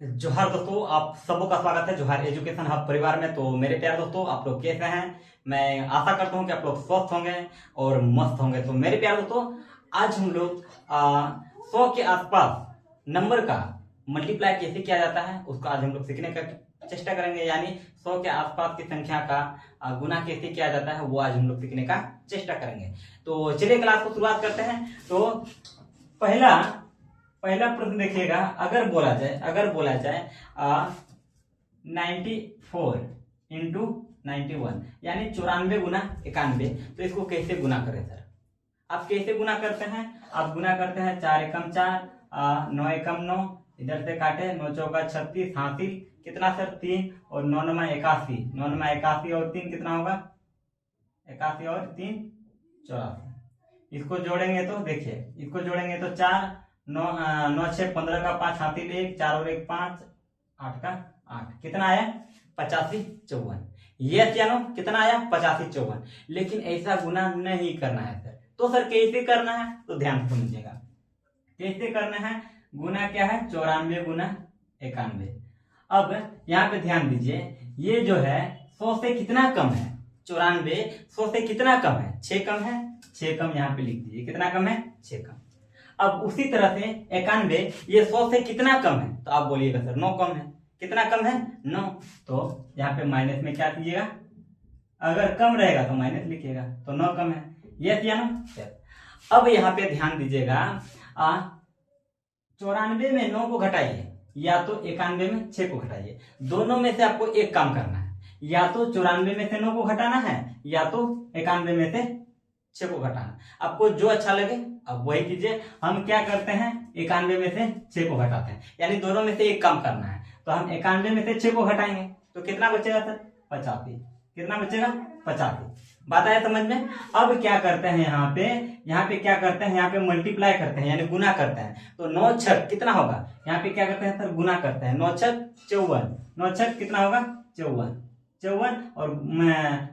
जोहार दोस्तों, आप सबों का स्वागत है जोहार एजुकेशन हब परिवार में। तो मेरे प्यारे दोस्तों, आप लोग कैसे हैं? मैं आशा करता हूं कि आप लोग स्वस्थ होंगे और मस्त होंगे। तो मेरे प्यारे दोस्तों, आज हम लोग 100 के आसपास नंबर का मल्टीप्लाई कैसे किया जाता है उसका आज हम लोग सीखने का चेष्टा करेंगे। यानी 100 के आसपास की संख्या का गुना कैसे किया जाता है वो आज हम लोग सीखने का चेष्टा करेंगे। तो चलिए क्लास को शुरुआत करते हैं। तो पहला प्रश्न देखिएगा। अगर बोला जाए 94 इंटू 91 यानी 94 गुना 91, तो इसको कैसे गुना करें सर? आप कैसे गुना करते हैं? आप गुना करते हैं 4 एकम 4, 9 एकम 9, इधर से काटे 9 चौका 36, हासिल कितना सर? 3, और 9 नमा 81, 9 नमा 81 और 3 कितना होगा? 81 और 3 84। इसको जोड़ेंगे तो देखिए, इसको जोड़ेंगे तो 4 9 6 15 का 5 हासिल 1, 4 और 1 5, 8 का 8 कितना आया? 85 54। ये जानो कितना आया? 85 54। लेकिन ऐसा गुना नहीं करना है सर। तो सर कैसे करना है? तो ध्यान से समझिएगा कैसे करना है। गुना क्या है? 94 गुना 91। अब यहाँ पे ध्यान दीजिए, ये जो है 100 से कितना कम है? 94 100 से कितना कम है? 6 कम है। 6 कम यहाँ पे लिख दीजिए, कितना कम है? 6 कम। अब उसी तरह से 91 ये 100 से कितना कम है? तो आप बोलिएगा सर 9 कम है। कितना कम है? 9। तो यहाँ पे माइनस में क्या कीजिएगा? अगर कम रहेगा तो माइनस लिखिएगा, तो 9 कम है। यस या नो? यस। अब यहाँ पे ध्यान दीजिएगा, 94 में 9 को घटाइए या तो 91 में 6 को घटाइए। दोनों में से आपको एक काम करना है, या तो 94 में से 9 को घटाना है या तो 91 में से 6 को घटाना। आपको जो अच्छा लगे अब वही कीजिए। हम क्या करते हैं? 91 में से 6 को घटाते हैं, यानी दोनों में से एक काम करना है। तो हम 91 में से 6 को घटाएंगे तो कितना बचेगा सर? 85। कितना बचेगा? 85। बात आया समझ में? अब क्या करते हैं यहाँ पे क्या करते हैं? यहाँ पे मल्टीप्लाई करते हैं यानी गुना करते हैं। तो 9 छक कितना होगा? यहाँ पे क्या करते हैं सर? गुना करते हैं। 9 छक 54, 9 छक कितना होगा? 54 54। और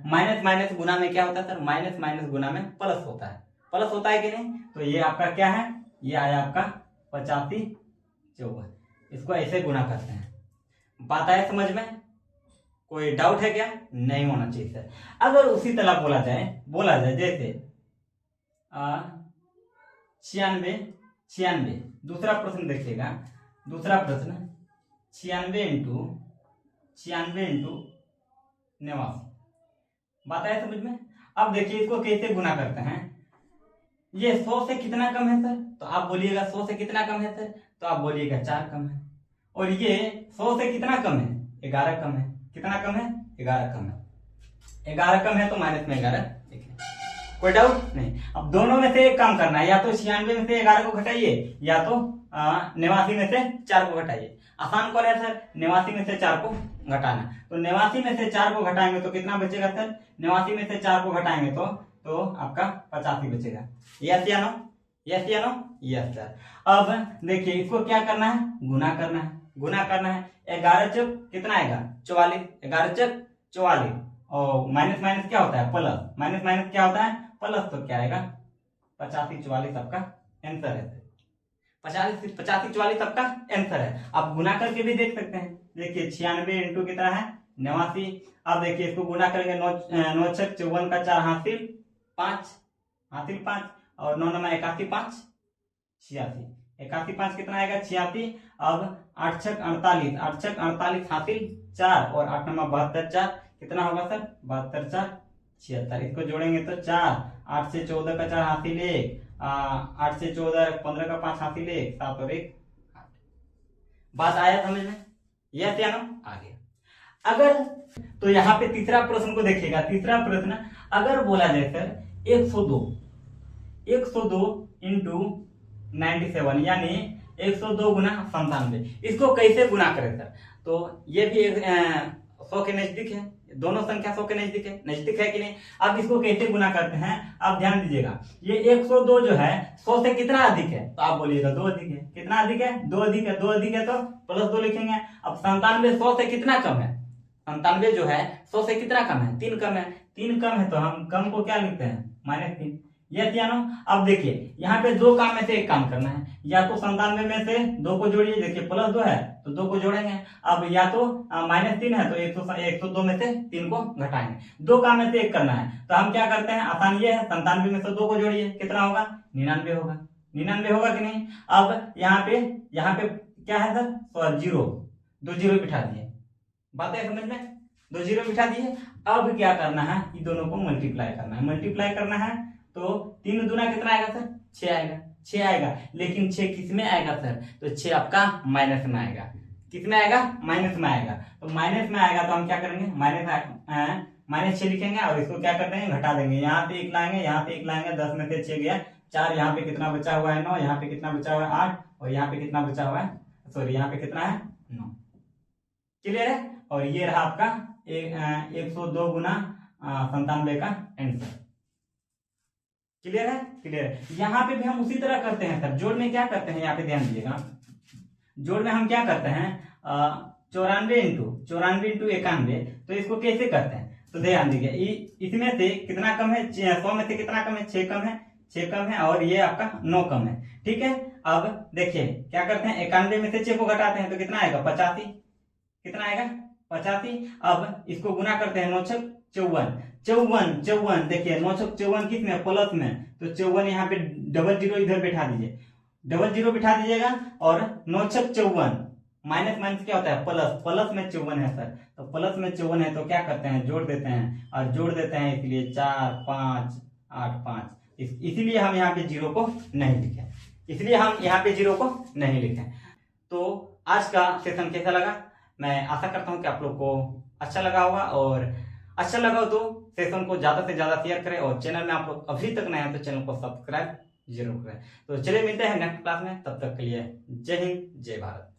माइनस माइनस गुना में क्या होता है सर? माइनस माइनस गुना में प्लस होता है। प्लस होता है कि नहीं? तो ये आपका क्या है? ये आया आपका 85 54। इसको ऐसे गुना करते हैं। बात आया समझ में? कोई डाउट है क्या? नहीं होना चाहिए सर। अगर उसी तरह बोला जाए जैसे 96 दूसरा प्रश्न देखिएगा। दूसरा प्रश्न 96 इंटू 89। बात आया समझ में? अब देखिए इसको कैसे गुना करते हैं। ये 100 से कितना कम है सर? तो आप बोलिएगा 100 से कितना कम है सर? तो आप बोलिएगा 4 कम है। और ये 100 से कितना कम है? 11 कम है। कितना कम है? 11 कम है। 11 कम है तो माइनस में 11 लिखिए। कोई डाउट नहीं। अब दोनों में से एक काम करना है, या तो 96 में से 11 को घटाइए या तो 89 में से 4 को घटाइए। आसान कौन है सर? 89 में से 4 को घटाना। तो 89 में से 4 को घटाएंगे तो कितना बचेगा सर? 89 में से 4 को घटाएंगे तो आपका 85 बचेगा। यस या नो? यस या नो? Yes sir. अब देखिए इसको क्या करना है? गुना करना है। गुना करना है। 11 चौक कितना आएगा? 44। 11 चौक 44। और माइनस माइनस क्या होता है? प्लस। माइनस माइनस क्या होता है? प्लस। तो क्या आएगा? 85 44 आपका आंसर है। 85 44 आपका आंसर है। आप गुना करके भी देख सकते हैं। देखिए 96 इंटू कितना है? 89। अब देखिए इसको गुना करेंगे। 9 छक 54 का 4 हासिल 5 और 9 नमा 81 5 86। 81 5 कितना आएगा? 86। अब 8 छक 48, 8 छक 48 हासिल 4 और 8 नमा 72 4 कितना होगा सर? 72 4 76। इसको जोड़ेंगे तो 4, 8 से 14 का 4 हासिल 1, 8 से 14 15 का 5 हासिल 1, 7 और 1 8। बात आया समझ में? यस या नो? आ गया। अगर तो यहाँ पे तीसरा प्रश्न को देखिएगा। तीसरा प्रश्न अगर बोला जाए सर 102 इंटू 97 यानी 102 गुना 97, इसको कैसे गुना करें सर? तो ये भी 100 के नजदीक है। दोनों संख्या 100 के नजदीक है कि नहीं? अब इसको कैसे गुना करते हैं आप ध्यान दीजिएगा। ये 102 जो है 100 से कितना अधिक है? तो आप बोलिएगा 2 अधिक है। कितना अधिक है? 2 अधिक है। 2 अधिक है तो प्लस 2 लिखेंगे। अब 97 100 से कितना कम है? 97 जो है 100 से कितना कम है? 3 कम है। 3 कम है तो हम कम को क्या लिखते हैं? -3। यस या नो। अब देखिए यहाँ पे दो काम में से एक काम करना है, या तो 97 में से 2 को जोड़िए, देखिए +2 है तो 2 को जोड़ेंगे। अब या तो -3 है तो 102 में से 3 को घटाएंगे, दो काम में से एक करना है। तो हम क्या करते हैं, आसान ये है, 97 में से 2 को जोड़िए, कितना होगा, 99 होगा। 99 होगा कि नहीं। अब यहाँ पे क्या है सर, 0, 2 0 बिठा दिए, बात है समझ में, 2 0 बिठा दिए। अब क्या करना है, इन दोनों को मल्टीप्लाई करना है, मल्टीप्लाई करना है तो 3 दूना कितना आएगा सर, 6 आएगा, 6 आएगा। लेकिन 6 किस में आएगा सर, तो 6 आपका माइनस में आएगा, किस में आएगा, माइनस में आएगा। तो माइनस में आएगा तो हम क्या करेंगे, -6 लिखेंगे और इसको क्या कर देंगे, घटा देंगे। यहाँ पे 1 लाएंगे, यहाँ पे 1 लाएंगे, 10 में से 6 गया 4, यहाँ पे कितना बचा हुआ है 9, यहाँ पे कितना बचा हुआ है 8, और यहाँ पे कितना बचा हुआ है, सॉरी यहाँ पे कितना है 9। क्लियर है। और ये रहा आपका 102 गुना 97 का आंसर। क्लियर है, क्लियर है। यहाँ पे भी हम उसी तरह करते हैं सर, जोड़ में क्या करते हैं, यहाँ पे ध्यान दीजिएगा, जोड़ में हम क्या करते हैं, 94 इंटू 91, तो इसको कैसे करते हैं, तो ध्यान दीजिए, इसमें से कितना कम है, 100 में से कितना कम है, 6 कम है, 6 कम है, और ये आपका 9 कम है, ठीक है। अब देखिए क्या करते हैं, 91 में से 6 को घटाते हैं तो कितना आएगा, 85, कितना आएगा 85। अब इसको गुना करते हैं, 9 छक 54, देखिए 9 छक 54 किस में, प्लस में, तो 54 यहाँ पे डबल जीरो इधर बैठा दीजिए, डबल जीरो बिठा दीजिएगा, और 9 छक 54, माइनस माइनस क्या होता है, प्लस, प्लस में 54 है सर, तो प्लस में 54 है तो क्या करते हैं, जोड़ देते हैं, और जोड़ देते हैं इसलिए 4 5 8 5, इसीलिए हम यहाँ पे जीरो को नहीं लिखे, इसलिए हम यहाँ पे जीरो को नहीं लिखे। तो आज का सेशन कैसा लगा, मैं आशा करता हूँ कि आप लोग को अच्छा लगा होगा, और अच्छा लगा हो तो सेशन को ज्यादा से ज्यादा शेयर करें, और चैनल में आप लोग अभी तक नए हैं तो चैनल को सब्सक्राइब जरूर करें। तो चलिए मिलते हैं नेक्स्ट क्लास में, तब तक के लिए जय हिंद जय भारत।